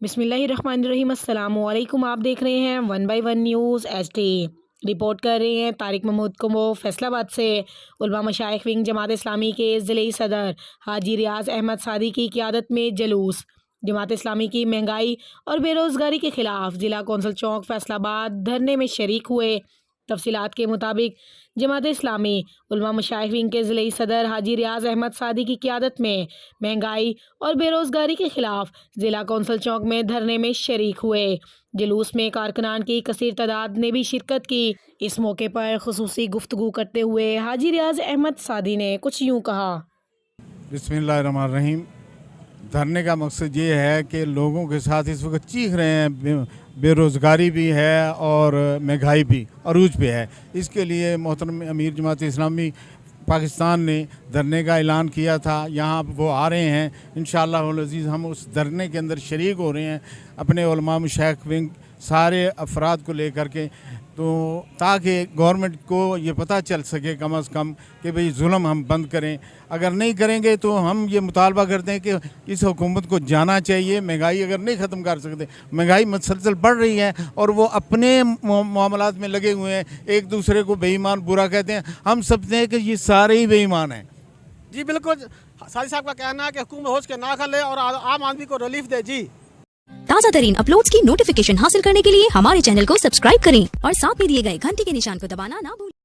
बिस्मिल्लाहिर्रहमानिर्रहीम। अस्सलामुअलैकुम। आप देख रहे हैं 1 बाय 1 न्यूज़ HD। रिपोर्ट कर रहे हैं तारिक महमूद कुमो फैसलाबाद से। उलमा मशाइख विंग जमात इस्लामी के ज़िले सदर हाजी रियाज अहमद सादी की क़ियादत में जुलूस। जमात इस्लामी की महंगाई और बेरोज़गारी के ख़िलाफ़ ज़िला कौंसल चौक फैसलाबाद धरने में शरीक हुए। तफसीलात के मुताबिक जमात इस्लामी उलमा मशाइख विंग के ज़िले सदर हाजी रियाज अहमद सादी की क़ियादत में महंगाई और बेरोज़गारी के ख़िलाफ़ ज़िला कौंसल चौक में धरने में शरीक हुए। जुलूस में कारकुनान की कसीर तादाद ने भी शिरकत की। इस मौके पर खुसूसी गुफ्तगू करते हुए हाजी रियाज अहमद सादी ने कुछ यूँ कहा। बिस्मिल्लाहिर्रहमानिर्रहीम। धरने का मकसद ये है कि लोगों के साथ इस वक्त चीख रहे हैं, बेरोज़गारी भी है और महंगाई भी अरूज पे है। इसके लिए मोहतरम अमीर जमात इस्लामी पाकिस्तान ने धरने का ऐलान किया था। यहाँ वो आ रहे हैं, इंशाअल्लाह अज़ीज़ हम उस धरने के अंदर शरीक हो रहे हैं अपने उलमा मशाइख विंग सारे अफराद को लेकर के, तो ताकि गवर्नमेंट को ये पता चल सके कम अज़ कम कि भाई जुल्म हम बंद करें। अगर नहीं करेंगे तो हम ये मुतालबा करते हैं कि इस हुकूमत को जाना चाहिए। महंगाई अगर नहीं ख़त्म कर सकते, महंगाई मुसलसल बढ़ रही है और वो अपने मामलात में लगे हुए हैं, एक दूसरे को बेईमान बुरा कहते हैं। हम समझते हैं कि ये सारे ही बेईमान हैं। जी बिल्कुल, सादी साहब का कहना है कि हुकूमत होश के ना ले और आम आदमी को रिलीफ दे। जी ताज़ा तरीन अपलोड्स की नोटिफिकेशन हासिल करने के लिए हमारे चैनल को सब्सक्राइब करें और साथ में दिए गए घंटी के निशान को दबाना ना भूलें।